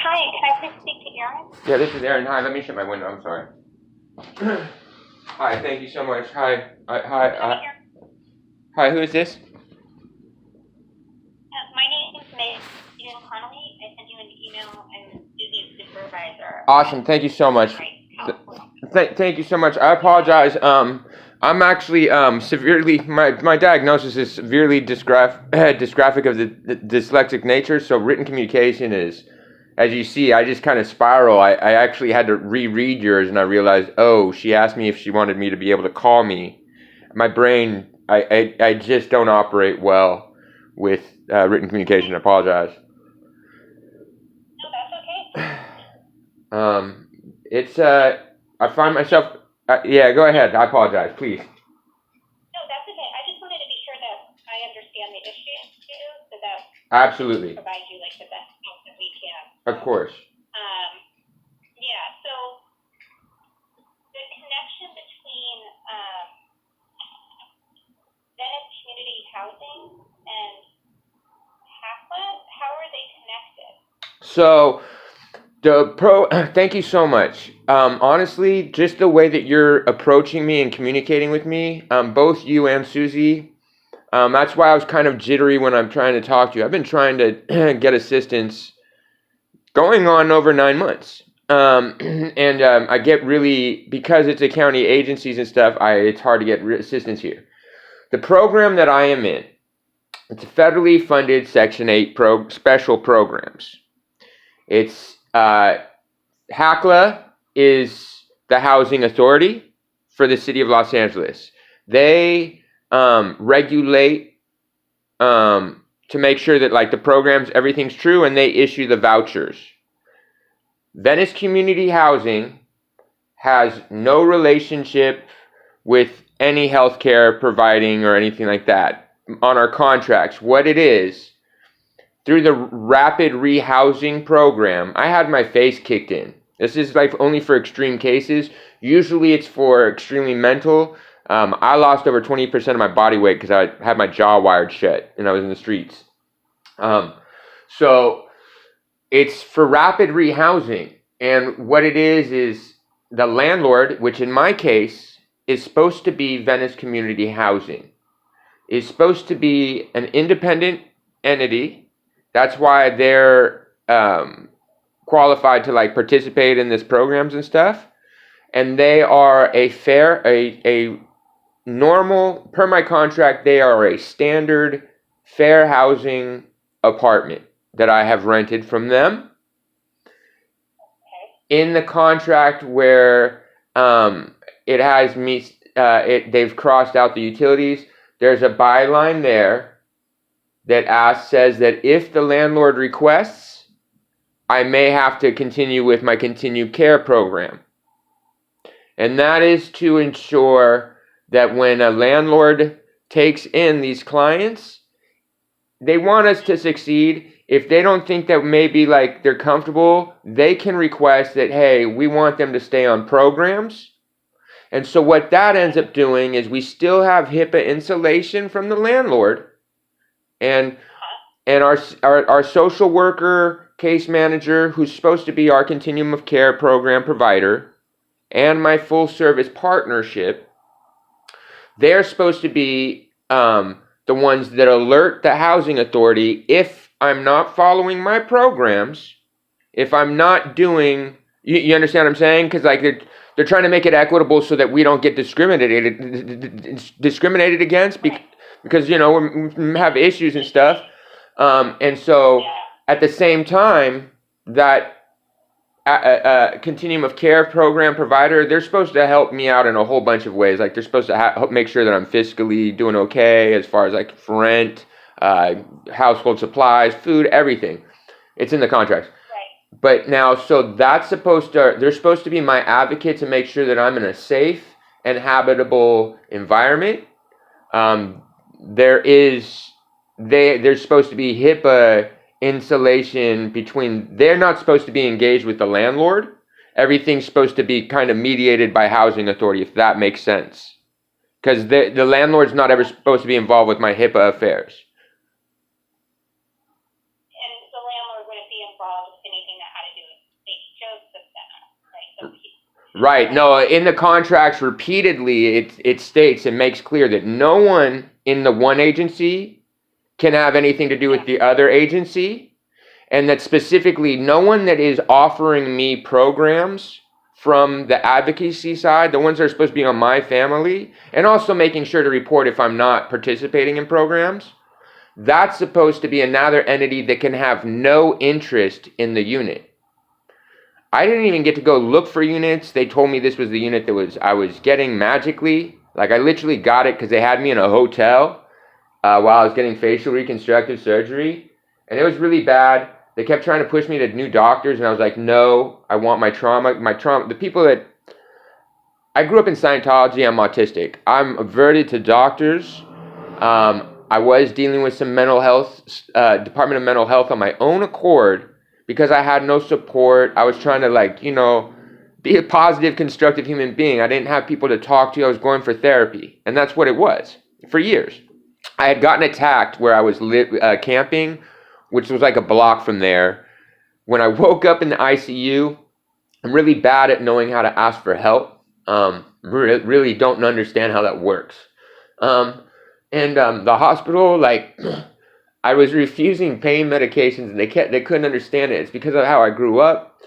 Hi, can I please speak to Aren? Yeah, this is Aren. Hi, let me shut my window. I'm sorry. Hi, thank you so much. Hi, Hi, Aren. hi. Who is this? My name is Megan Connolly. I sent you an email. I'm Susie's supervisor. Awesome. Thank you so much. Thank you so much. I apologize. I'm actually severely. My diagnosis is severely dysgraphic of the dyslexic nature. So written communication is, as you see, I just kind of spiral. I actually had to reread yours, and I realized, oh, she asked me if she wanted me to be able to call me. My brain, I just don't operate well with written communication. I apologize. No, that's okay. It's I find myself. Yeah, go ahead. I apologize, please. No, that's okay. I just wanted to be sure that I understand the issue too, so that we can Absolutely, provide you like the best help that we can. of course. Um, yeah. So the connection between Venice Community Housing and hacla, how are they connected? So thank you so much. Honestly, just the way that you're approaching me and communicating with me, both you and Susie, that's why I was kind of jittery when I'm trying to talk to you. I've been trying to get assistance going on over 9 months. And I get really, because it's a county agencies and stuff, it's hard to get assistance here. The program that I am in, it's a federally funded Section 8 special programs. It's hacla is the housing authority for the city of Los Angeles. They regulate to make sure that like the programs, everything's true, and they issue the vouchers. Venice Community Housing has no relationship with any healthcare providing or anything like that on our contracts. What it is, through the rapid rehousing program, I had my face kicked in. This is like only for extreme cases. Usually it's for extremely mental. I lost over 20% of my body weight because I had my jaw wired shut and I was in the streets. So it's for rapid rehousing. And what it is the landlord, which in my case is supposed to be Venice Community Housing, is supposed to be an independent entity. That's why they're qualified to like participate in this programs and stuff. And they are a normal, per my contract, they are a standard fair housing apartment that I have rented from them. In the contract where it has me, they've crossed out the utilities. There's a byline there that says that if the landlord requests, I may have to continue with my continued care program. And that is to ensure that when a landlord takes in these clients, they want us to succeed. If they don't think that maybe like they're comfortable, they can request that, hey, we want them to stay on programs. And so what that ends up doing is we still have HIPAA insulation from the landlord, and our social worker, case manager, who's supposed to be our continuum of care program provider, and my full service partnership, they're supposed to be the ones that alert the housing authority if I'm not following my programs, if I'm not doing, you understand what I'm saying? Because like they're trying to make it equitable so that we don't get discriminated against because you know we have issues and stuff. And so at the same time, that continuum of care program provider, they're supposed to help me out in a whole bunch of ways. Like they're supposed to help make sure that I'm fiscally doing okay as far as like rent, household supplies, food, everything. It's in the contracts. Right. But now, so they're supposed to be my advocate to make sure that I'm in a safe and habitable environment. There's supposed to be HIPAA insulation between, they're not supposed to be engaged with the landlord. Everything's supposed to be kind of mediated by housing authority, if that makes sense. Because the landlord's not ever supposed to be involved with my HIPAA affairs. And the landlord wouldn't be involved anything that had to do with St. Joseph Center, right? So Right. No, in the contracts repeatedly, it states and makes clear that no one in the one agency can have anything to do with the other agency, and that specifically no one that is offering me programs from the advocacy side, the ones that are supposed to be on my family, and also making sure to report if I'm not participating in programs, that's supposed to be another entity that can have no interest in the unit. I didn't even get to go look for units. They told me this was the unit that I was getting magically. Like, I literally got it because they had me in a hotel while I was getting facial reconstructive surgery. And it was really bad. They kept trying to push me to new doctors, and I was like, no, I want my trauma. The people that... I grew up in Scientology. I'm autistic. I'm averted to doctors. I was dealing with some mental health, Department of Mental Health on my own accord, because I had no support. I was trying to, be a positive, constructive human being. I didn't have people to talk to. I was going for therapy. And that's what it was for years. I had gotten attacked where I was camping, which was like a block from there. When I woke up in the ICU, I'm really bad at knowing how to ask for help. Really don't understand how that works. The hospital, I was refusing pain medications, and they couldn't understand it. It's because of how I grew up,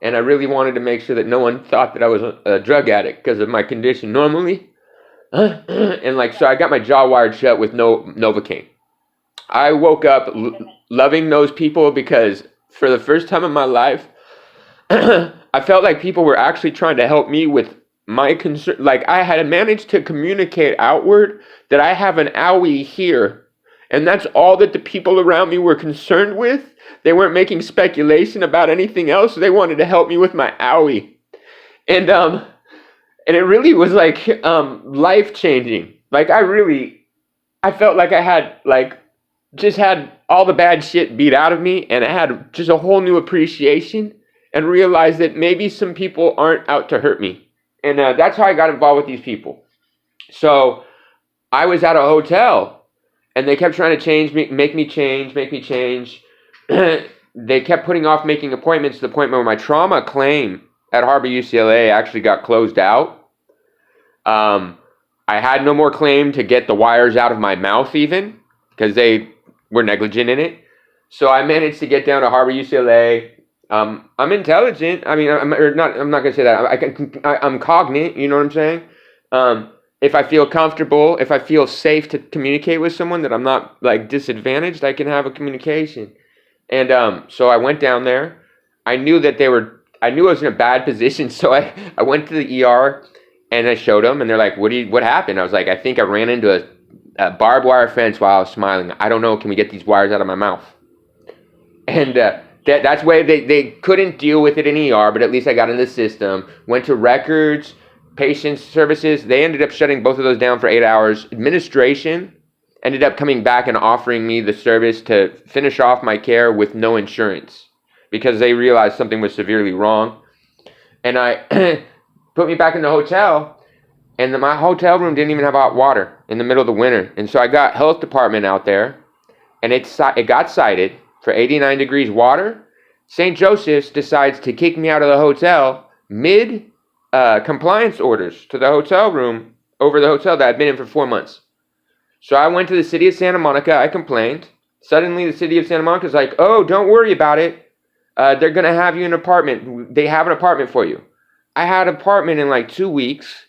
and I really wanted to make sure that no one thought that I was a drug addict because of my condition normally. So I got my jaw wired shut with no Novocaine. I woke up loving those people because for the first time in my life, I felt like people were actually trying to help me with my concern. Like, I had managed to communicate outward that I have an owie here. And that's all that the people around me were concerned with. They weren't making speculation about anything else. They wanted to help me with my owie. And it really was life-changing. I felt like I had just had all the bad shit beat out of me, and I had just a whole new appreciation and realized that maybe some people aren't out to hurt me. And that's how I got involved with these people. So I was at a hotel, and they kept trying to make me change. They kept putting off making appointments to the point where my trauma claim at Harbor UCLA actually got closed out. I had no more claim to get the wires out of my mouth even, because they were negligent in it. So I managed to get down to Harbor UCLA. I'm intelligent. I mean, I'm not going to say that. I'm cognate, you know what I'm saying? If I feel comfortable, if I feel safe to communicate with someone, that I'm not disadvantaged, I can have a communication. And so I went down there. I knew I was in a bad position, so I went to the ER and I showed them, and they're like, what happened? I was like, I think I ran into a barbed wire fence while I was smiling. I don't know, can we get these wires out of my mouth? And that's why they couldn't deal with it in ER, but at least I got in the system, went to records, patient services. They ended up shutting both of those down for 8 hours. Administration ended up coming back and offering me the service to finish off my care with no insurance because they realized something was severely wrong. And I put me back in the hotel, and my hotel room didn't even have hot water in the middle of the winter. And so I got health department out there, and it got cited for 89 degrees water. St. Joseph's decides to kick me out of the hotel mid compliance orders to the hotel room over the hotel that I'd been in for 4 months. So I went to the city of Santa Monica. I complained. Suddenly the city of Santa Monica is like, oh, don't worry about it. They're going to have you an apartment. They have an apartment for you. I had an apartment in 2 weeks.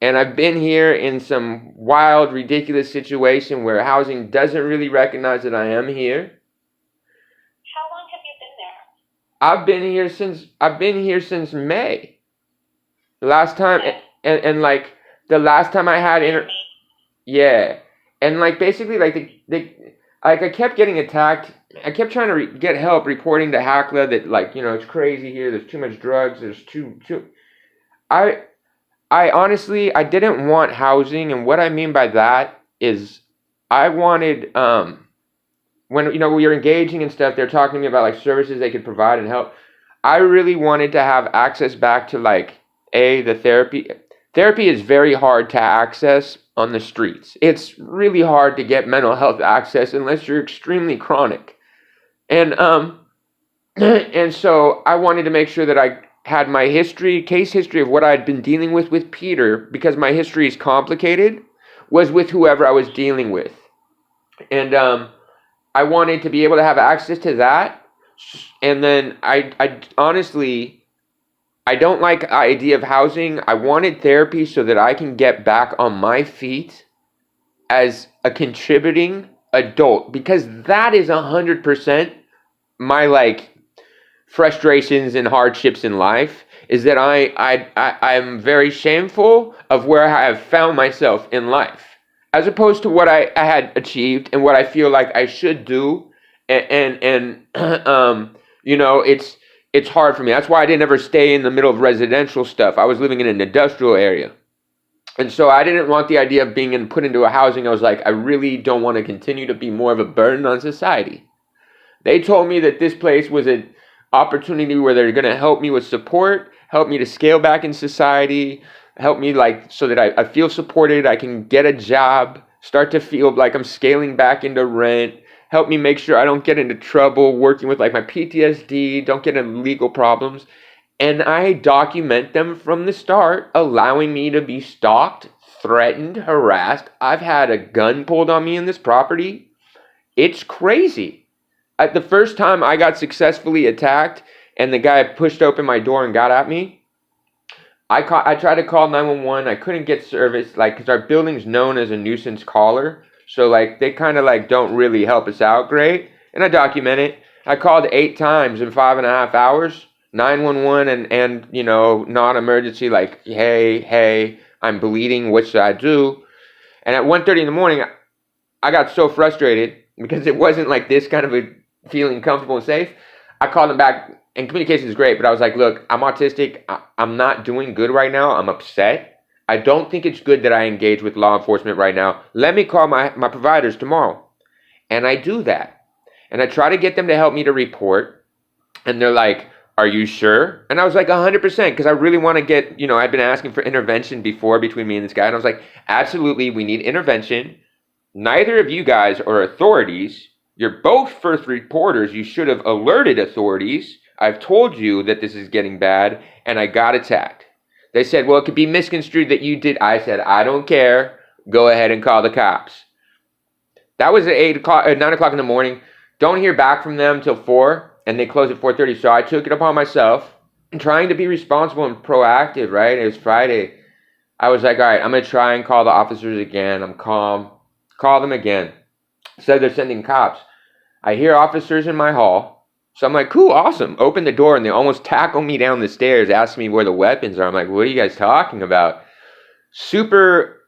And I've been here in some wild, ridiculous situation where housing doesn't really recognize that I am here. How long have you been there? I've been here since May. The last time, and the last time I had yeah, and basically I kept getting attacked. I kept trying to get help reporting to hacla that it's crazy here. There's too much drugs. There's too. I honestly, I didn't want housing, and what I mean by that is I wanted when we were engaging and stuff, they're talking to me about services they could provide and help. I really wanted to have access back to the therapy. Therapy is very hard to access on the streets. It's really hard to get mental health access unless you're extremely chronic. And And so I wanted to make sure that I had my case history of what I'd been dealing with Peter, because my history is complicated, was with whoever I was dealing with. And I wanted to be able to have access to that. And then I honestly, I don't like the idea of housing. I wanted therapy so that I can get back on my feet as a contributing adult, because that is 100% my frustrations and hardships in life, is that I'm very shameful of where I have found myself in life, as opposed to what I had achieved and what I feel like I should do. And it's hard for me. That's why I didn't ever stay in the middle of residential stuff. I was living in an industrial area. And so I didn't want the idea of being put into a housing. I was like, I really don't want to continue to be more of a burden on society. They told me that this place was an opportunity where they're going to help me with support, help me to scale back in society, help me so that I feel supported, I can get a job, start to feel like I'm scaling back into rent, help me make sure I don't get into trouble working with my PTSD, don't get into legal problems. And I document them from the start, allowing me to be stalked, threatened, harassed. I've had a gun pulled on me in this property. It's crazy. The first time I got successfully attacked and the guy pushed open my door and got at me, I tried to call 911. I couldn't get service, because our building's known as a nuisance caller. So they kind of don't really help us out great. And I document it. I called 8 times in 5.5 hours. 911 and non-emergency, hey, I'm bleeding, what should I do? And at 1:30 in the morning, I got so frustrated because it wasn't this kind of a feeling comfortable and safe. I called them back, and communication is great, but I was like, look, I'm autistic. I'm not doing good right now. I'm upset. I don't think it's good that I engage with law enforcement right now. Let me call my providers tomorrow. And I do that. And I try to get them to help me to report. And they're like, are you sure? And I was like, 100%, because I really want to get, I've been asking for intervention before between me and this guy. And I was like, absolutely, we need intervention. Neither of you guys are authorities. You're both first reporters. You should have alerted authorities. I've told you that this is getting bad, and I got attacked. They said, well, it could be misconstrued that you did. I said, I don't care. Go ahead and call the cops. That was at 9 o'clock in the morning. Don't hear back from them till 4. And they closed at 4:30, so I took it upon myself, trying to be responsible and proactive, right? It was Friday. I was like, all right, I'm going to try and call the officers again. I'm calm. Call them again. Said they're sending cops. I hear officers in my hall. So I'm like, cool, awesome. Open the door, and they almost tackle me down the stairs, asking me where the weapons are. I'm like, what are you guys talking about? Super,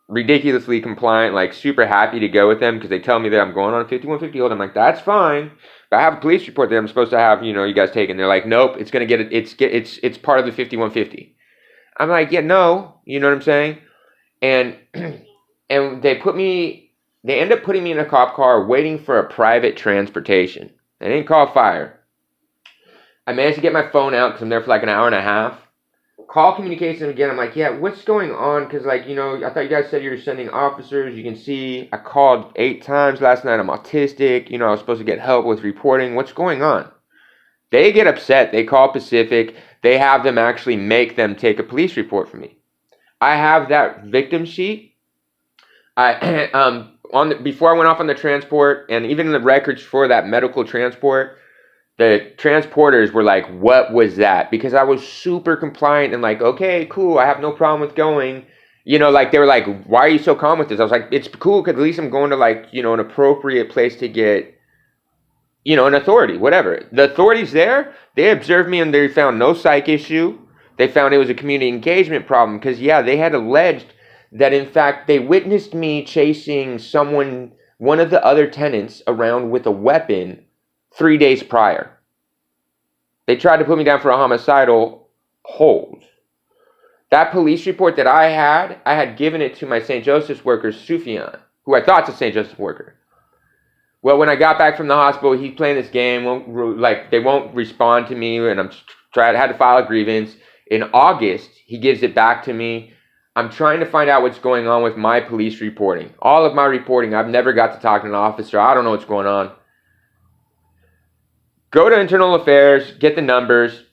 ridiculously compliant, super happy to go with them because they tell me that I'm going on a 5150 hold. I'm like, that's fine. But I have a police report that I'm supposed to have, you guys taken. They're like, nope, it's gonna it's part of the 5150. I'm like, yeah, no, you know what I'm saying? And and they end up putting me in a cop car waiting for a private transportation. They didn't call fire. I managed to get my phone out because I'm there for an hour and a half. Call communication again. I'm like, yeah, what's going on? Because, I thought you guys said you were sending officers. You can see I called 8 times last night. I'm autistic. I was supposed to get help with reporting. What's going on? They get upset. They call Pacific. They have them actually make them take a police report for me. I have that victim sheet. Before I went off on the transport, and even in the records for that medical transport, the transporters were like, what was that? Because I was super compliant and okay, cool, I have no problem with going. They were like, why are you so calm with this? I was like, it's cool because at least I'm going to an appropriate place to get, an authority, whatever. The authorities there, they observed me and they found no psych issue. They found it was a community engagement problem because, they had alleged that, in fact, they witnessed me chasing one of the other tenants around with a weapon 3 days prior. They tried to put me down for a homicidal hold. That police report that I had given it to my St. Joseph's worker, Sufyan, who I thought's a St. Joseph's worker. Well, when I got back from the hospital, he's playing this game, they won't respond to me, and I had to file a grievance. In August, he gives it back to me. I'm trying to find out what's going on with my police reporting. All of my reporting, I've never got to talk to an officer. I don't know what's going on. go to internal affairs, get the numbers,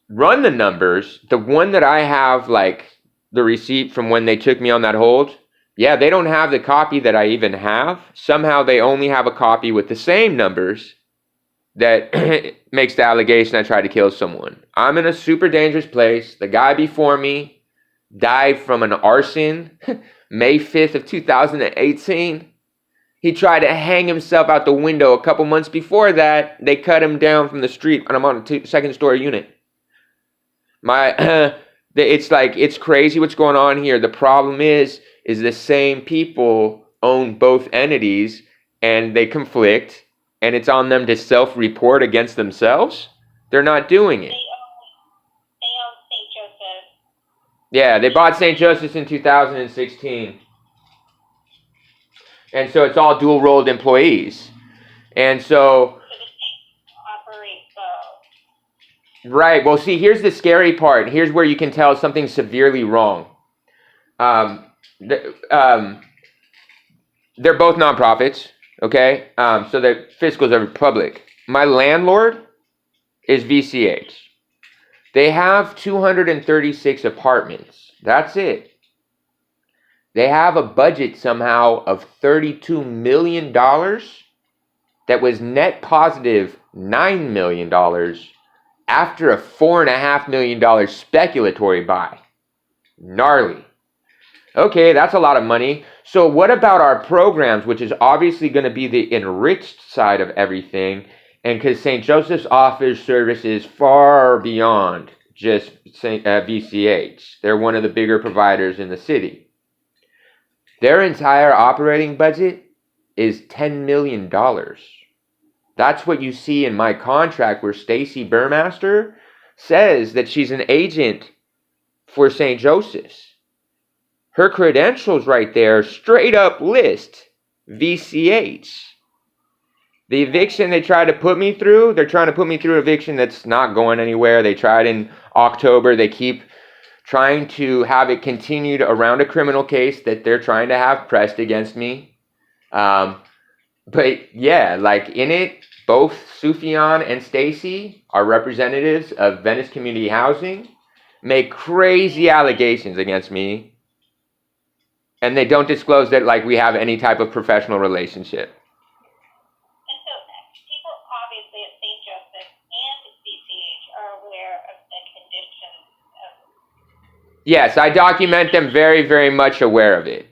run the numbers. The one that I have, like, the receipt from when they took me on that hold, yeah, they don't have the copy that I even have. Somehow they only have a copy with the same numbers that makes the allegation I tried to kill someone. I'm in a super dangerous place. The guy before me died from an arson May 5th of 2018. He tried to hang himself out the window a couple months before that. They cut him down from the street, and I'm on a second story unit. It's crazy what's going on here. The problem is the same people own both entities, and they conflict, and it's on them to self-report against themselves. They're not doing it. They own St. Joseph. Yeah, they bought St. Joseph's in 2016. And so it's all dual-rolled employees. And so... So the state operates both. Right. Well, see, here's the scary part. Here's where you can tell something's severely wrong. They're both nonprofits, okay? So the fiscals are public. My landlord is VCH. They have 236 apartments. That's it. They have a budget somehow of $32 million that was net positive $9 million after a $4.5 million speculatory buy. Gnarly. Okay, that's a lot of money. So what about our programs, which is obviously going to be the enriched side of everything, and because St. Joseph's offers services far beyond just VCH. They're one of the bigger providers in the city. Their entire operating budget is $10 million. That's what you see in my contract where Stacy Burmaster says that she's an agent for St. Joseph's. Her credentials right there straight up list VCH. The eviction they tried to put me through, they're trying to put me through an eviction that's not going anywhere. They tried in October. They keep trying to have it continued around a criminal case that they're trying to have pressed against me. But yeah, like in it, both Sufjan and Stacy are representatives of Venice Community Housing, make crazy allegations against me, and they don't disclose that like we have any type of professional relationship. And so people obviously at St. Joseph and VCH are aware of the conditions of... Yes, I document them very, very much aware of it.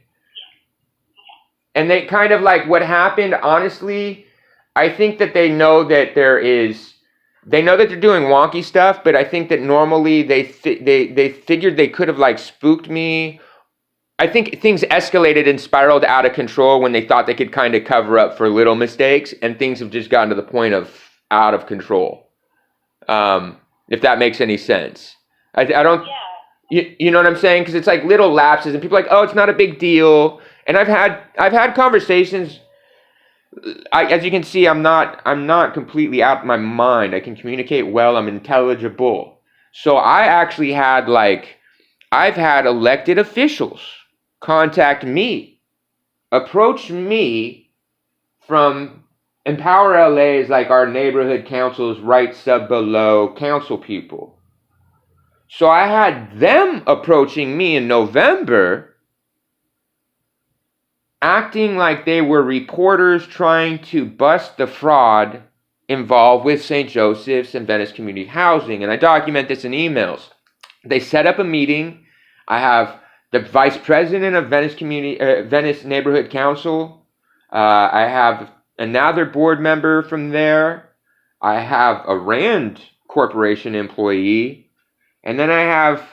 And they kind of like what happened, honestly, I think that they know that they know that they're doing wonky stuff, but I think that normally they figured they could have like spooked me. I think things escalated and spiraled out of control when they thought they could kind of cover up for little mistakes, and things have just gotten to the point of out of control. If that makes any sense. I don't... Yeah. You know what I'm saying? Because it's like little lapses, and people are like, oh, it's not a big deal. And I've had conversations. As you can see, I'm not completely out of my mind. I can communicate well. I'm intelligible. So I've had elected officials contact me, approach me from Empower LA is like our neighborhood council's right sub below council people. So I had them approaching me in November, acting like they were reporters trying to bust the fraud involved with St. Joseph's and Venice Community Housing. And I document this in emails. They set up a meeting. I have the vice president of Venice Neighborhood Council. I have another board member from there. I have a Rand Corporation employee. And then I have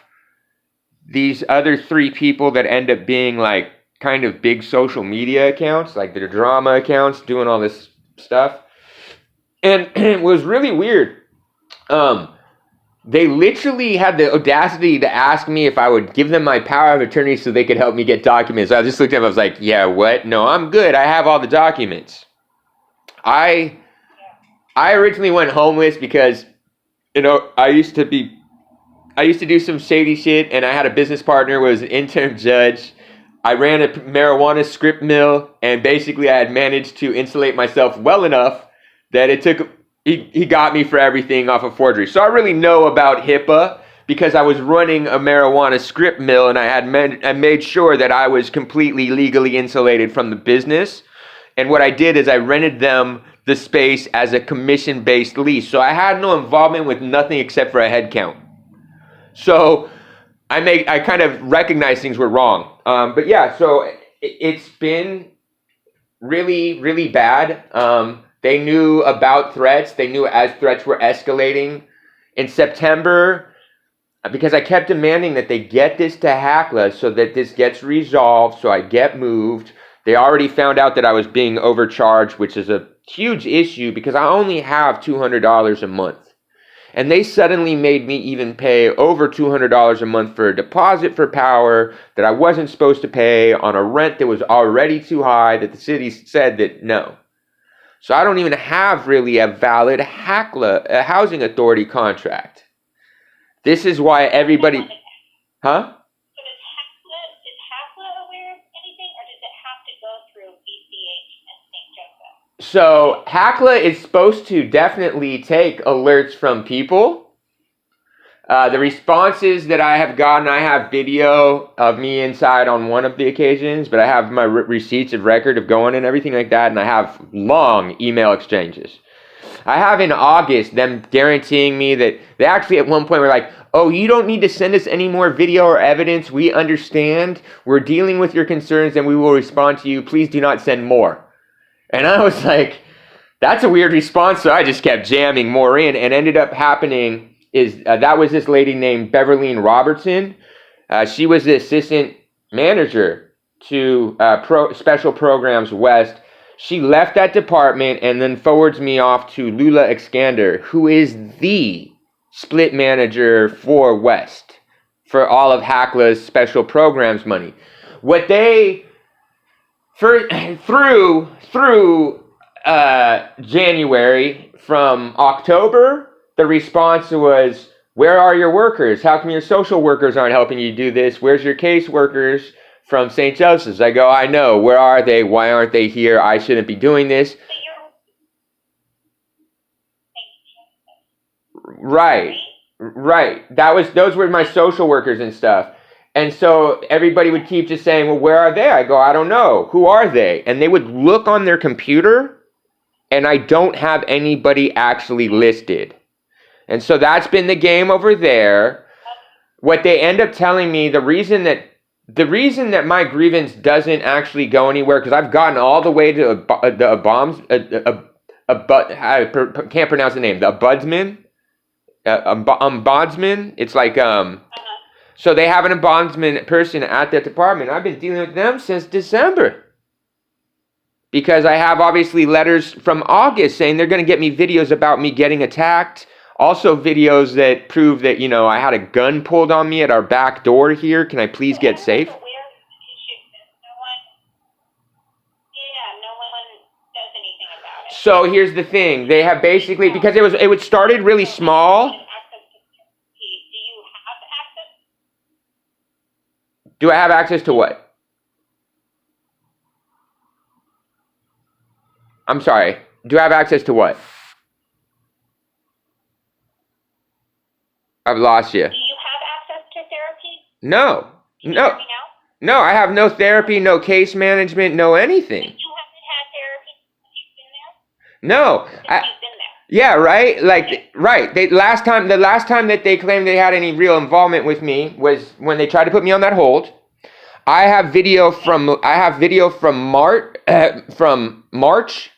these other three people that end up being like kind of big social media accounts, like their drama accounts, doing all this stuff. And it was really weird. They literally had the audacity to ask me if I would give them my power of attorney so they could help me get documents. I just looked at them, I was like, yeah, what? No, I'm good. I have all the documents. I originally went homeless because, I used to do some shady shit, and I had a business partner who was an intern judge. I ran a marijuana script mill, and basically I had managed to insulate myself well enough that it took he got me for everything off of forgery. So I really know about HIPAA because I was running a marijuana script mill, and I made sure that I was completely legally insulated from the business. And what I did is I rented them the space as a commission-based lease. So I had no involvement with nothing except for a head count. So I kind of recognized things were wrong. But yeah, so it's been really, really bad. They knew about threats. They knew as threats were escalating. In September, because I kept demanding that they get this to hacla so that this gets resolved, so I get moved. They already found out that I was being overcharged, which is a huge issue because I only have $200 a month. And they suddenly made me even pay over $200 a month for a deposit for power that I wasn't supposed to pay on a rent that was already too high that the city said that no. So I don't even have really a valid hacla, a housing authority contract. This is why everybody, huh? So is hacla aware of anything, or does it have to go through BCH and St. Joseph? So hacla is supposed to definitely take alerts from people. The responses that I have gotten, I have video of me inside on one of the occasions, but I have my receipts of record of going and everything like that, and I have long email exchanges. I have in August them guaranteeing me that they actually at one point were like, oh, you don't need to send us any more video or evidence. We understand. We're dealing with your concerns and we will respond to you. Please do not send more. And I was like, that's a weird response. So I just kept jamming more in, and ended up happening is that was this lady named Beverleen Robertson. She was the assistant manager to Special Programs West. She left that department and then forwards me off to Lula Excander, who is the split manager for West, for all of hacla's special programs money. What they, through January, from October, the response was, where are your workers? How come your social workers aren't helping you do this? Where's your caseworkers from St. Joseph's? I go, I know. Where are they? Why aren't they here? I shouldn't be doing this. Right. Those were my social workers and stuff. And so everybody would keep just saying, well, where are they? I go, I don't know. Who are they? And they would look on their computer, and I don't have anybody actually listed. And so that's been the game over there. What they end up telling me, the reason that my grievance doesn't actually go anywhere, because I've gotten all the way to I can't pronounce the name, the ombudsman. It's like so they have an ombudsman person at that department. I've been dealing with them since December, because I have obviously letters from August saying they're going to get me videos about me getting attacked. Also videos that prove that, I had a gun pulled on me at our back door here. Can I please get safe? No one does anything about it. So here's the thing. They have basically, because it started really small. Do you have access? Do I have access to what? I'm sorry. Do I have access to what? I've lost you. Do you have access to therapy? No. Can you hear me now? No, I have no therapy, no case management, no anything. You haven't had therapy since you've been there? No. Since you've been there. Yeah, right? Right. The last time that they claimed they had any real involvement with me was when they tried to put me on that hold. I have video from March.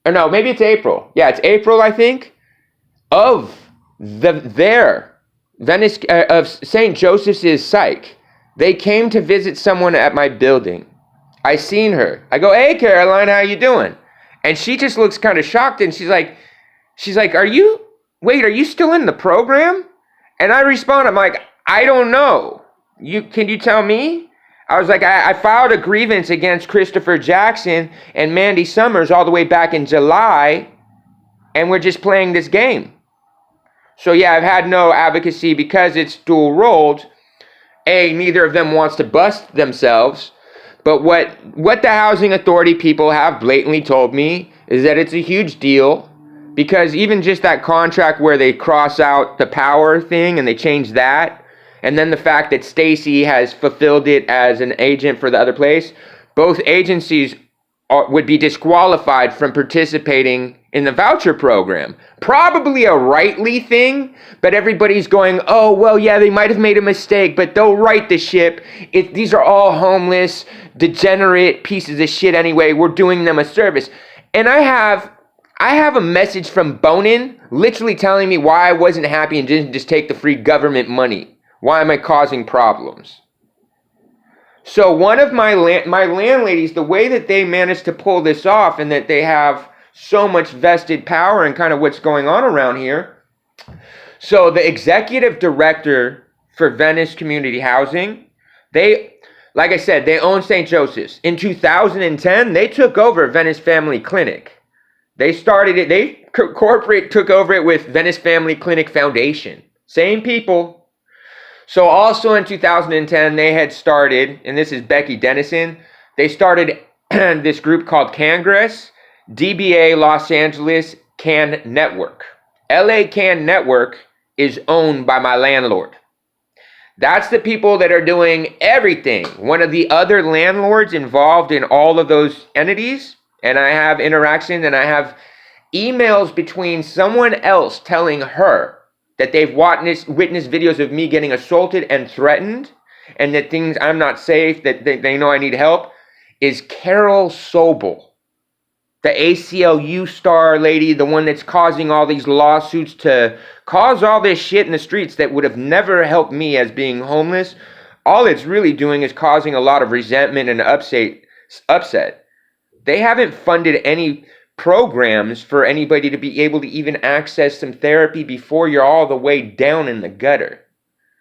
Or no, maybe it's April. Yeah, it's April, I think, of Venice of St. Joseph's psych. They came to visit someone at my building. I seen her. I go, hey Caroline, how you doing? And she just looks kind of shocked, and she's like, are you still in the program? And I respond, I'm like, I don't know. Can you tell me? I was like, I filed a grievance against Christopher Jackson and Mandy Summers all the way back in July, and we're just playing this game. So yeah, I've had no advocacy because it's dual rolled. Neither of them wants to bust themselves. But what the housing authority people have blatantly told me is that it's a huge deal, Because even just that contract where they cross out the power thing and they change that, and then the fact that Stacy has fulfilled it as an agent for the other place, both agencies would be disqualified from participating in the voucher program. Probably a rightly thing, but everybody's going, oh, well, yeah, they might have made a mistake, but they'll right the ship. These are all homeless, degenerate pieces of shit anyway. We're doing them a service. And I have a message from Bonin literally telling me why I wasn't happy and didn't just take the free government money. Why am I causing problems? So one of my landladies, the way that they managed to pull this off and that they have so much vested power and kind of what's going on around here. So the executive director for Venice Community Housing, like I said, they own St. Joseph's. In 2010, they took over Venice Family Clinic. They started it, corporate took over it with Venice Family Clinic Foundation. Same people. So also in 2010, they had started, and this is Becky Dennison, they started this group called Congress, DBA Los Angeles Can Network. LA Can Network is owned by my landlord. That's the people that are doing everything. One of the other landlords involved in all of those entities, and I have interaction and I have emails between someone else telling her that they've witnessed videos of me getting assaulted and threatened, and that things I'm not safe, that they know I need help, is Carol Sobel, the ACLU star lady, the one that's causing all these lawsuits to cause all this shit in the streets that would have never helped me as being homeless. All it's really doing is causing a lot of resentment and upset. They haven't funded any programs for anybody to be able to even access some therapy before you're all the way down in the gutter.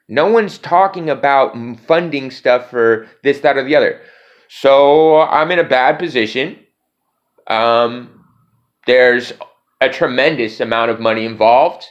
No one's talking about funding stuff for this, that, or the other. So I'm in a bad position. There's a tremendous amount of money involved.